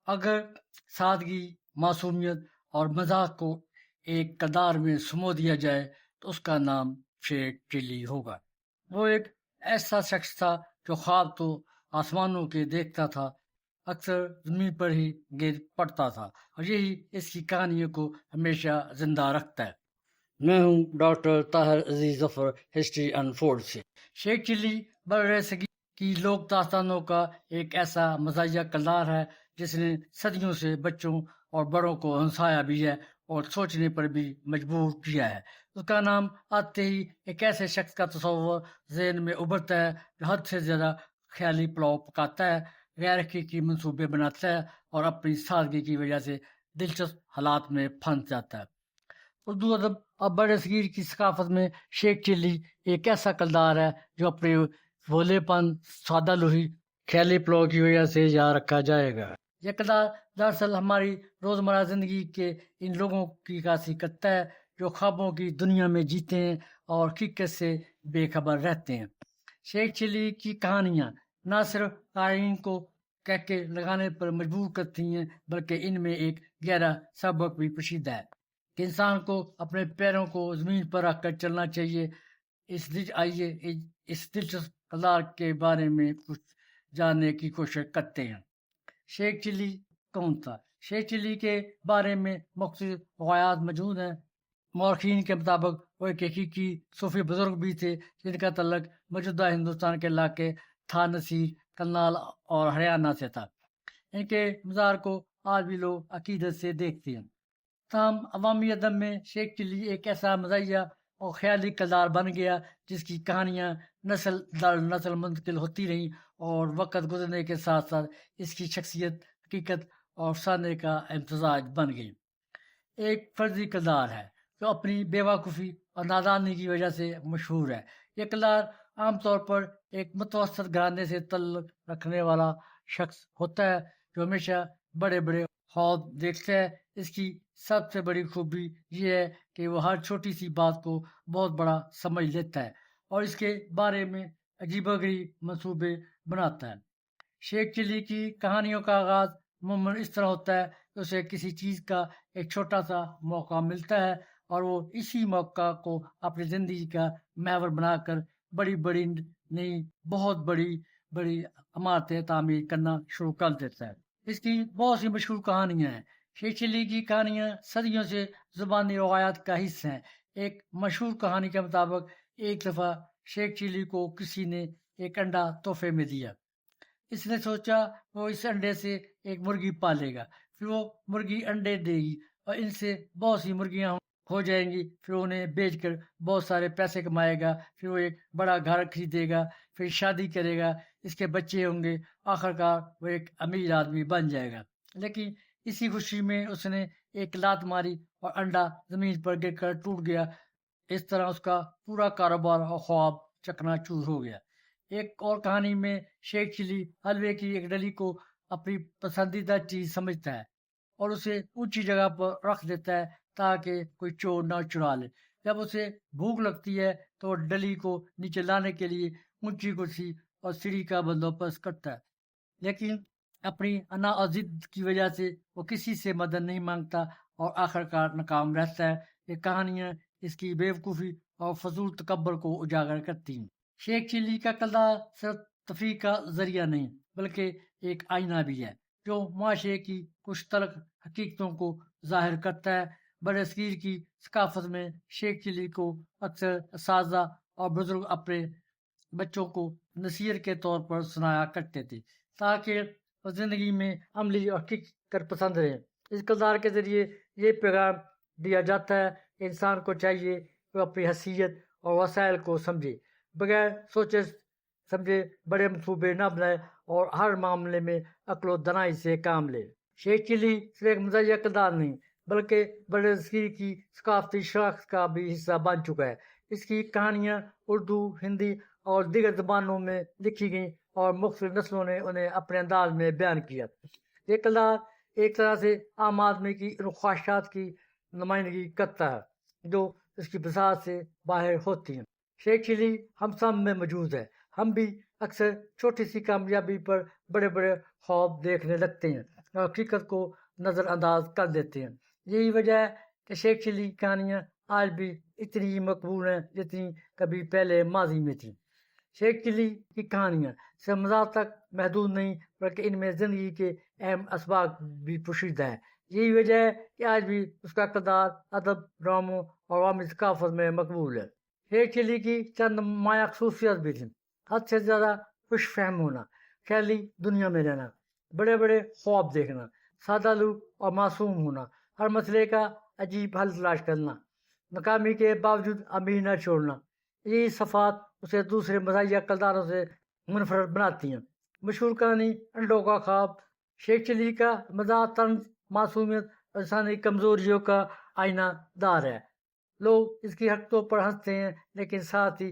اگر سادگی، معصومیت اور مزاح کو ایک کردار میں سمو دیا جائے تو اس کا نام شیخ چلی ہوگا۔ وہ ایک ایسا شخص تھا جو خواب تو آسمانوں کے دیکھتا تھا، اکثر زمین پر ہی گر پڑتا تھا، اور یہی اس کی کہانیوں کو ہمیشہ زندہ رکھتا ہے۔ میں ہوں ڈاکٹر طاہر عزیز ظفر، ہسٹری انفورڈ سے۔ شیخ چلی بر صغیر کی لوک داستانوں کا ایک ایسا مزاحیہ کردار ہے جس نے صدیوں سے بچوں اور بڑوں کو ہنسایا بھی ہے اور سوچنے پر بھی مجبور کیا ہے۔ اس کا نام آتے ہی ایک ایسے شخص کا تصور ذہن میں ابھرتا ہے جو حد سے زیادہ خیالی پلاؤ پکاتا ہے، غیر حقیقی منصوبے بناتا ہے اور اپنی سادگی کی وجہ سے دلچسپ حالات میں پھنس جاتا ہے۔ اردو ادب اور بر صغیر کی ثقافت میں شیخ چلی ایک ایسا کردار ہے جو اپنے بھولے پن، سادہ لوہی، خیالی پلاؤ کی وجہ سے یاد رکھا جائے گا۔ یہ کردار دراصل ہماری روزمرہ زندگی کے ان لوگوں کی عکاسی کرتا ہے جو خوابوں کی دنیا میں جیتے ہیں اور حقیقت سے بے خبر رہتے ہیں۔ شیخ چلی کی کہانیاں نہ صرف قارئین کو کہکے لگانے پر مجبور کرتی ہیں بلکہ ان میں ایک گہرا سبق بھی پوشیدہ ہے کہ انسان کو اپنے پیروں کو زمین پر رکھ کر چلنا چاہیے۔ آئیے اس دلچسپ کردار کے بارے میں کچھ جاننے کی کوشش کرتے ہیں۔ شیخ چلی کون تھا؟ شیخ چلی کے بارے میں مختلف روایات موجود ہیں۔ مورخین کے مطابق وہ ایک حقیقی صوفی بزرگ بھی تھے جن کا تعلق موجودہ ہندوستان کے علاقے تھا نصیر، کرنال اور ہریانہ سے تھا۔ ان کے مزار کو آج بھی لوگ عقیدت سے دیکھتے ہیں۔ تاہم عوامی ادب میں شیخ چلی ایک ایسا مزاحیہ اور خیالی کردار بن گیا جس کی کہانیاں نسل در نسل منتقل ہوتی رہیں اور وقت گزرنے کے ساتھ ساتھ اس کی شخصیت، حقیقت اور افسانے کا امتزاج بن گئی۔ ایک فرضی کردار ہے جو اپنی بے وقوفی اور نادانی کی وجہ سے مشہور ہے۔ یہ کردار عام طور پر ایک متوسط گھرانے سے تعلق رکھنے والا شخص ہوتا ہے جو ہمیشہ بڑے بڑے خواب دیکھتا ہے۔ اس کی سب سے بڑی خوبی یہ ہے کہ وہ ہر چھوٹی سی بات کو بہت بڑا سمجھ لیتا ہے اور اس کے بارے میں عجیب و غریب منصوبے بناتا ہے۔ شیخ چلی کی کہانیوں کا آغاز عموماً اس طرح ہوتا ہے کہ اسے کسی چیز کا ایک چھوٹا سا موقع ملتا ہے اور وہ اسی موقع کو اپنی زندگی کا محور بنا کر بڑی بڑی نہیں بہت بڑی عمارتیں تعمیر کرنا شروع کر دیتا ہے۔ اس کی بہت سی مشہور کہانیاں ہیں۔ شیخ چلی کی کہانیاں صدیوں سے زبانی روایات کا حصہ ہیں۔ ایک مشہور کہانی کے مطابق ایک دفعہ شیخ چلی کو کسی نے ایک انڈا تحفے میں دیا۔ اس نے سوچا وہ اس انڈے سے ایک مرغی پالے گا، پھر وہ مرغی انڈے دے گی اور ان سے بہت سی مرغیاں ہو جائیں گی، پھر انہیں بیچ کر بہت سارے پیسے کمائے گا، پھر وہ ایک بڑا گھر خریدے گا، پھر شادی کرے گا، اس کے بچے ہوں گے، آخرکار وہ ایک امیر آدمی بن جائے گا۔ لیکن اسی خوشی میں اس نے ایک لات ماری اور انڈا زمین پر گر کر ٹوٹ گیا۔ اس طرح اس کا پورا کاروبار اور خواب چکنا چور ہو گیا۔ ایک اور کہانی میں شیخ چلی حلوے کی ایک ڈلی کو اپنی پسندیدہ چیز سمجھتا ہے اور اسے اونچی جگہ پر رکھ دیتا ہے تاکہ کوئی چور نہ چرا لے۔ جب اسے بھوک لگتی ہے تو وہ ڈلی کو نیچے لانے کے لیے اونچی کرسی اور سیڑھی کا بندوبست کرتا ہے، لیکن اپنی انا اور ضد کی وجہ سے وہ کسی سے مدد نہیں مانگتا اور آخرکار ناکام رہتا ہے۔ یہ کہانیاں اس کی بیوقوفی اور فضول تکبر کو اجاگر کرتی ہیں۔ شیخ چلی کا کردار صرف تفریح کا ذریعہ نہیں بلکہ ایک آئینہ بھی ہے جو معاشرے کی کچھ تلخ حقیقتوں کو ظاہر کرتا ہے۔ بر صغیر کی ثقافت میں شیخ چلی کو اکثر اساتذہ اور بزرگ اپنے بچوں کو نصیحت کے طور پر سنایا کرتے تھے تاکہ وہ زندگی میں عملی اور حقیقت پسند رہیں۔ اس کردار کے ذریعے یہ پیغام دیا جاتا ہے کہ انسان کو چاہیے کہ وہ اپنی حیثیت اور وسائل کو سمجھے، بغیر سوچے سمجھے بڑے منصوبے نہ بنائے اور ہر معاملے میں عقل و دانائی سے کام لے۔ شیخ چلی صرف ایک مزاحیہ کردار نہیں بلکہ بر صغیر کی ثقافتی شناخت کا بھی حصہ بن چکا ہے۔ اس کی کہانیاں اردو، ہندی اور دیگر زبانوں میں لکھی گئیں اور مختلف نسلوں نے انہیں اپنے انداز میں بیان کیا۔ یہ کردار ایک طرح سے عام آدمی کی ان خواہشات کی نمائندگی کرتا ہے جو اس کی بذات سے باہر ہوتی ہیں۔ شیخ چلی ہم سب میں موجود ہے۔ ہم بھی اکثر چھوٹی سی کامیابی پر بڑے بڑے خواب دیکھنے لگتے ہیں اور حقیقت کو نظر انداز کر دیتے ہیں. یہی وجہ ہے کہ شیخ چلی کی کہانیاں آج بھی اتنی مقبول ہیں جتنی کبھی پہلے ماضی میں تھیں. شیخ چلی کی کہانیاں صرف مزاح تک محدود نہیں بلکہ ان میں زندگی کے اہم اسباق بھی پوشیدہ ہیں. یہی وجہ ہے کہ آج بھی اس کا کردار ادب، ڈراموں اور عوامی ثقافت میں مقبول ہے. شیخ چلی کی چند مایہ خصوصیت بھی تھیں. حد سے زیادہ خوش فہم ہونا، خیالی دنیا میں رہنا، بڑے بڑے خواب دیکھنا، سادہ لوگ اور معصوم ہونا، ہر مسئلے کا عجیب حل تلاش کرنا، ناکامی کے باوجود امید نہ چھوڑنا. یہی صفات اسے دوسرے مزاحیہ کرداروں سے منفرد بناتی ہیں. مشہور کہانی انڈوں کا خواب شیخ چلی کا مزاح، طنز، معصومیت اور انسانی کمزوریوں کا آئینہ دار ہے. لوگ اس کی حرکتوں پر ہنستے ہیں لیکن ساتھ ہی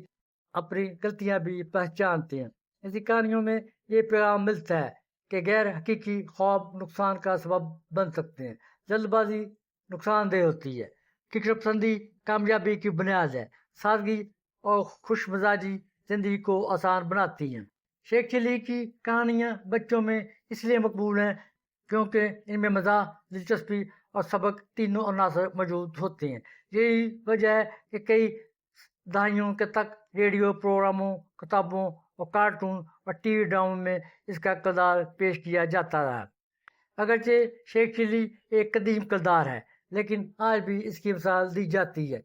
اپنی غلطیاں بھی پہچانتے ہیں. ایسی کہانیوں میں یہ پیغام ملتا ہے کہ غیر حقیقی خواب نقصان کا سبب بن سکتے ہیں. جلد بازی نقصان دہ ہوتی ہے، فکر پسندی کامیابی کی بنیاد ہے، سادگی اور خوش مزاجی زندگی کو آسان بناتی ہیں. شیخ چلی کی کہانیاں بچوں میں اس لیے مقبول ہیں کیونکہ ان میں مزاح، دلچسپی اور سبق تینوں عناصر موجود ہوتے ہیں. یہی وجہ ہے کہ کئی دہائیوں کے تک ریڈیو پروگراموں، کتابوں اور کارٹون اور ٹی وی ڈراموں میں اس کا کردار پیش کیا جاتا رہا. اگرچہ شیخ چلی ایک قدیم کردار ہے لیکن آج بھی اس کی مثال دی جاتی ہے.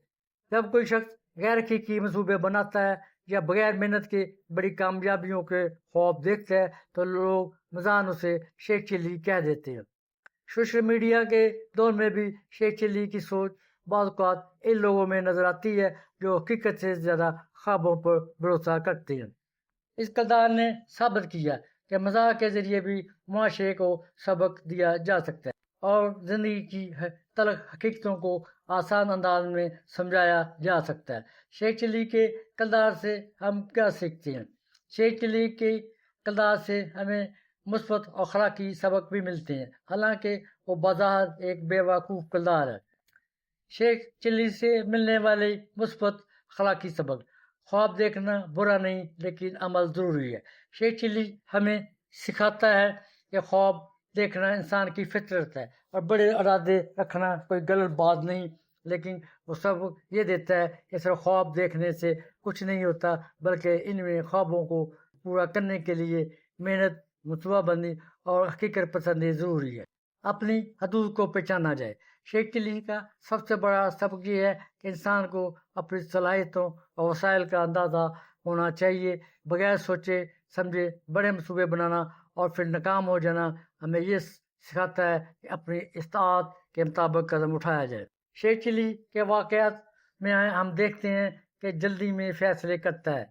جب کوئی شخص غیر حقیقی منصوبے بناتا ہے یا بغیر محنت کے بڑی کامیابیوں کے خواب دیکھتا ہے تو لوگ مزاحن اسے شیخ چلی کہہ دیتے ہیں. سوشل میڈیا کے دور میں بھی شیخ چلی کی سوچ بعض اوقات ان لوگوں میں نظر آتی ہے جو حقیقت سے زیادہ خوابوں پر بھروسہ کرتے ہیں. اس کردار نے ثابت کیا کہ مزاح کے ذریعے بھی معاشرے کو سبق دیا جا سکتا ہے اور زندگی کی تلخ حقیقتوں کو آسان انداز میں سمجھایا جا سکتا ہے. شیخ چلی کے کردار سے ہم کیا سیکھتے ہیں؟ شیخ چلی کے کردار سے ہمیں مثبت اور اخلاقی سبق بھی ملتے ہیں، حالانکہ وہ بظاہر ایک بے وقوف کردار ہے. شیخ چلی سے ملنے والے مثبت اخلاقی سبق: خواب دیکھنا برا نہیں لیکن عمل ضروری ہے. شیخ چلی ہمیں سکھاتا ہے کہ خواب دیکھنا انسان کی فطرت ہے اور بڑے ارادے رکھنا کوئی غلط بات نہیں، لیکن وہ سب یہ دیتا ہے کہ صرف خواب دیکھنے سے کچھ نہیں ہوتا بلکہ ان میں خوابوں کو پورا کرنے کے لیے محنت، منصوبہ بندی اور حقیقت پسندی ضروری ہے. اپنی حدود کو پہچانا جائے. شیخ چلی کا سب سے بڑا سبق یہ ہے کہ انسان کو اپنی صلاحیتوں اور وسائل کا اندازہ ہونا چاہیے. بغیر سوچے سمجھے بڑے منصوبے بنانا اور پھر ناکام ہو جانا ہمیں یہ سکھاتا ہے کہ اپنی استطاعت کے مطابق قدم اٹھایا جائے. شیخ چلی کے واقعات میں ہم دیکھتے ہیں کہ جلدی میں فیصلے کرتا ہے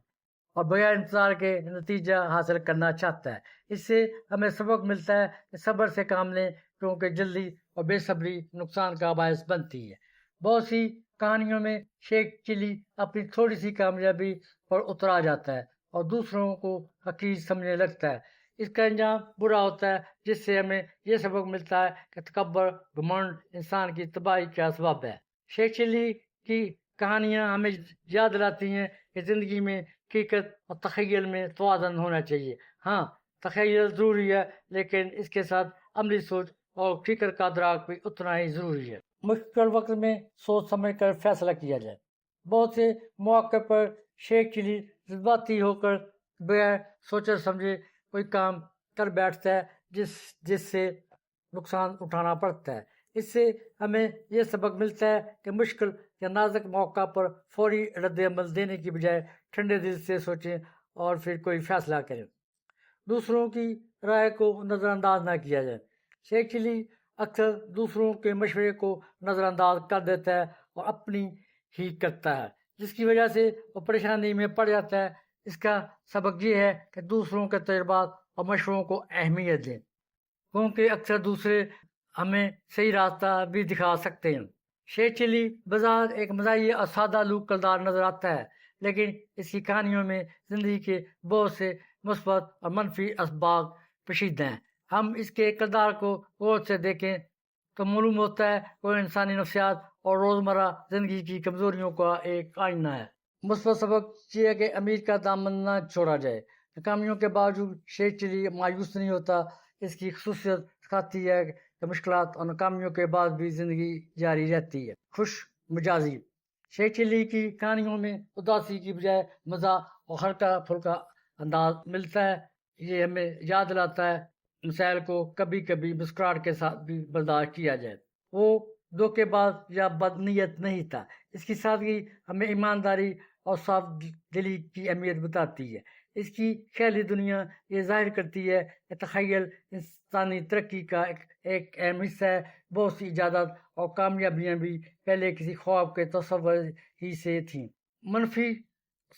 اور بغیر انتظار کے نتیجہ حاصل کرنا چاہتا ہے. اس سے ہمیں سبق ملتا ہے کہ صبر سے کام لیں کیونکہ جلدی اور بے صبری نقصان کا باعث بنتی ہے. بہت سی کہانیوں میں شیخ چلی اپنی تھوڑی سی کامیابی پر اترا جاتا ہے اور دوسروں کو حقیر سمجھنے لگتا ہے. اس کا انجام برا ہوتا ہے جس سے ہمیں یہ سبق ملتا ہے کہ تکبر، گھمنڈ انسان کی تباہی کا سبب ہے. شیخ چلی کی کہانیاں ہمیں یاد دلاتی ہیں کہ زندگی میں حقیقت اور تخیل میں توازن ہونا چاہیے. ہاں، تخیل ضروری ہے لیکن اس کے ساتھ عملی سوچ اور حقیقت کا ادراک بھی اتنا ہی ضروری ہے. مشکل وقت میں سوچ سمجھ کر فیصلہ کیا جائے. بہت سے مواقع پر شیخ چلی جذباتی ہو کر بغیر سوچے سمجھے کوئی کام کر بیٹھتا ہے جس سے نقصان اٹھانا پڑتا ہے. اس سے ہمیں یہ سبق ملتا ہے کہ مشکل یا نازک موقع پر فوری رد عمل دینے کی بجائے ٹھنڈے دل سے سوچیں اور پھر کوئی فیصلہ کریں. دوسروں کی رائے کو نظر انداز نہ کیا جائے. شیخ چلی اکثر دوسروں کے مشورے کو نظر انداز کر دیتا ہے اور اپنی ہی کرتا ہے جس کی وجہ سے وہ پریشانی میں پڑ جاتا ہے. اس کا سبق یہ ہے کہ دوسروں کے تجربات اور مشوروں کو اہمیت دیں کیونکہ اکثر دوسرے ہمیں صحیح راستہ بھی دکھا سکتے ہیں. شیخ چلی بظاہر ایک مزاحیہ اور سادہ لوک کردار نظر آتا ہے لیکن اس کی کہانیوں میں زندگی کے بہت سے مثبت اور منفی اسباق پوشیدہ ہیں. ہم اس کے کردار کو غور سے دیکھیں تو معلوم ہوتا ہے کہ وہ انسانی نفسیات اور روزمرہ زندگی کی کمزوریوں کا ایک آئینہ ہے. مثبت سبق یہ ہے کہ امیر کا دامن نہ چھوڑا جائے. ناکامیوں کے باوجود شیخ چلی مایوس نہیں ہوتا. اس کی خصوصیت سکھاتی ہے کہ مشکلات اور ناکامیوں کے بعد بھی زندگی جاری رہتی ہے۔ خوش مزاجی، شیخ چلی کی کہانیوں میں اداسی کی بجائے مزاح اور ہلکا پھلکا انداز ملتا ہے۔ یہ ہمیں یاد دلاتا ہے مسائل کو کبھی کبھی مسکراہٹ کے ساتھ بھی برداشت کیا جائے۔ وہ دھوکے باز یا بد نیت نہیں تھا۔ اس کی سادگی ہمیں ایمانداری اور صاف دلی کی اہمیت بتاتی ہے۔ اس کی خیالی دنیا یہ ظاہر کرتی ہے کہ تخیل انسانی ترقی کا ایک اہم حصہ ہے۔ بہت سی ایجادات اور کامیابیاں بھی پہلے کسی خواب کے تصور ہی سے تھیں۔ منفی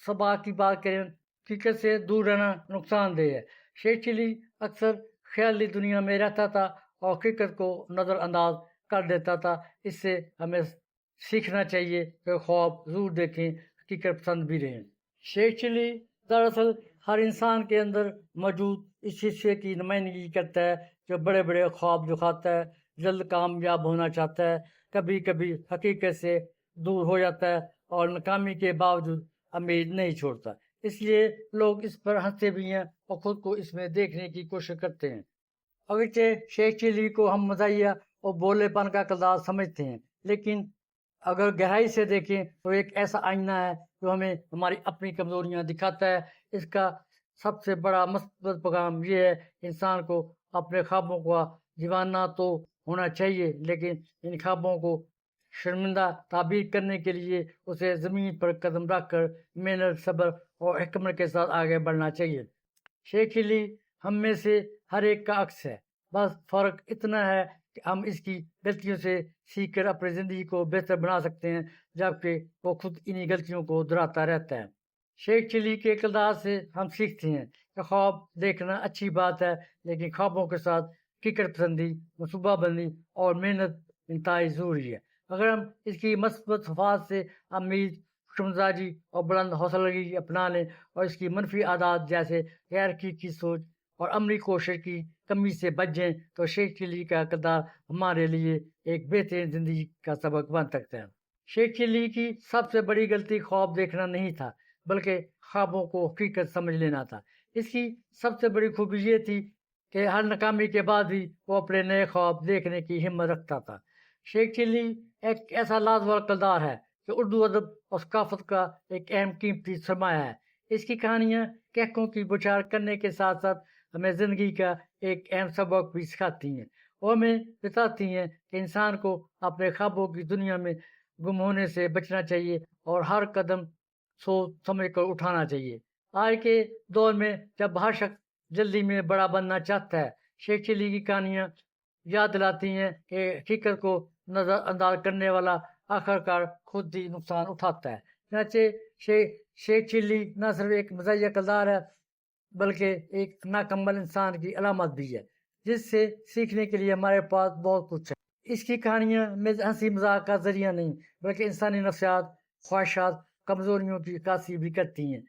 سبا کی بات کریں، حقیقت سے دور رہنا نقصان دہ ہے۔ شیخ چلی اکثر خیالی دنیا میں رہتا تھا اور حقیقت کو نظر انداز کر دیتا تھا۔ اس سے ہمیں سیکھنا چاہیے کہ خواب ضرور دیکھیں، حقیقت پسند بھی رہیں۔ شیخ چلی دراصل ہر انسان کے اندر موجود اس حصے کی نمائندگی کرتا ہے جو بڑے بڑے خواب دکھاتا ہے، جلد کامیاب ہونا چاہتا ہے، کبھی کبھی حقیقت سے دور ہو جاتا ہے اور ناکامی کے باوجود امید نہیں چھوڑتا۔ اس لیے لوگ اس پر ہنستے بھی ہیں اور خود کو اس میں دیکھنے کی کوشش کرتے ہیں۔ اگرچہ شیخ چلی کو ہم مزاحیہ اور بولے پن کا کردار سمجھتے ہیں، لیکن اگر گہرائی سے دیکھیں تو ایک ایسا آئینہ ہے جو ہمیں ہماری اپنی کمزوریاں دکھاتا ہے۔ اس کا سب سے بڑا مثبت پیغام یہ ہے کہ انسان کو اپنے خوابوں کا دیوانہ تو ہونا چاہیے، لیکن ان خوابوں کو شرمندہ تعبیر کرنے کے لیے اسے زمین پر قدم رکھ کر محنت، صبر اور حکمت کے ساتھ آگے بڑھنا چاہیے۔ شیخ چلی ہم میں سے ہر ایک کا عکس ہے، بس فرق اتنا ہے کہ ہم اس کی غلطیوں سے سیکھ کر اپنی زندگی کو بہتر بنا سکتے ہیں، جبکہ وہ خود انہی غلطیوں کو دہراتا رہتا ہے۔ شیخ چلی کے کردار سے ہم سیکھتے ہیں کہ خواب دیکھنا اچھی بات ہے، لیکن خوابوں کے ساتھ حقیقت پسندی، منصوبہ بندی اور محنت انتہائی ضروری ہے۔ اگر ہم اس کی مثبت صفات سے امید، خوشمزاجی اور بلند حوصلگی اپنا لیں اور اس کی منفی عادات جیسے غیر حقیقی سوچ اور عملی کوشش کی کمی سے بچ جائیں تو شیخ چلی کا کردار ہمارے لیے ایک بہترین زندگی کا سبق بن سکتا ہے۔ شیخ چلی کی سب سے بڑی غلطی خواب دیکھنا نہیں تھا، بلکہ خوابوں کو حقیقت سمجھ لینا تھا۔ اس کی سب سے بڑی خوبی یہ تھی کہ ہر ناکامی کے بعد بھی وہ اپنے نئے خواب دیکھنے کی ہمت رکھتا تھا۔ شیخ چلی ایک ایسا لازوال کردار ہے جو اردو ادب اور ثقافت کا ایک اہم قیمتی سرمایہ ہے۔ اس کی کہانیاں کہکوں کی بچھاڑ کرنے کے ساتھ ساتھ ہمیں زندگی کا ایک اہم سبق بھی سکھاتی ہیں۔ وہ ہمیں بتاتی ہیں کہ انسان کو اپنے خوابوں کی دنیا میں گم ہونے سے بچنا چاہیے اور ہر قدم سوچ سمجھ کر اٹھانا چاہیے۔ آج کے دور میں جب ہر شخص جلدی میں بڑا بننا چاہتا ہے، شیخ چلی کی کہانیاں یاد دلاتی ہیں کہ حقیقت کو نظر انداز کرنے والا آخر کار خود ہی نقصان اٹھاتا ہے۔ چنانچہ شیخ چلی نہ صرف ایک مزاحیہ کردار ہے بلکہ ایک ناکمل انسان کی علامت بھی ہے، جس سے سیکھنے کے لیے ہمارے پاس بہت کچھ ہے۔ اس کی کہانیاں ہنسی مذاق کا ذریعہ نہیں بلکہ انسانی نفسیات، خواہشات، کمزوریوں کی عکاسی بھی کرتی ہیں۔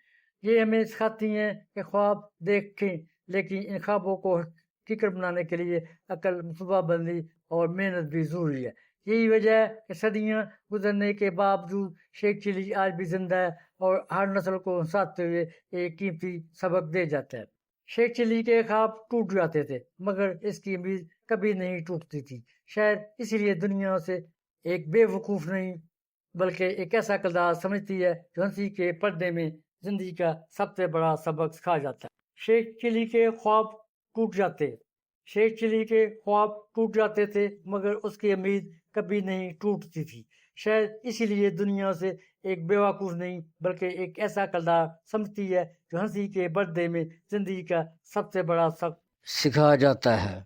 یہ ہمیں سکھاتی ہیں کہ خواب دیکھیں، لیکن ان خوابوں کو حقیقت بنانے کے لیے عقل، منصوبہ بندی اور محنت بھی ضروری ہے۔ یہی وجہ ہے کہ صدیاں گزرنے کے باوجود شیخ چلی آج بھی زندہ ہے اور ہر نسل کو ہنساتے ہوئے ایک قیمتی سبق دے جاتا ہے۔ شیخ چلی کے خواب ٹوٹ جاتے تھے مگر اس کی امید کبھی نہیں ٹوٹتی تھی۔ شاید اسی لیے دنیا سے ایک بے وقوف نہیں بلکہ ایک ایسا کردار سمجھتی ہے جو ہنسی کے پردے میں زندگی کا سب سے بڑا سبق سکھا جاتا ہے۔ شیخ چلی کے خواب ٹوٹ جاتے تھے مگر اس کی امید کبھی نہیں ٹوٹتی تھی۔ شاید اسی لیے دنیا سے ایک بیوقوف نہیں بلکہ ایک ایسا کردار سمجھتی ہے جو ہنسی کے پردے میں زندگی کا سب سے بڑا سبق سکھا جاتا ہے۔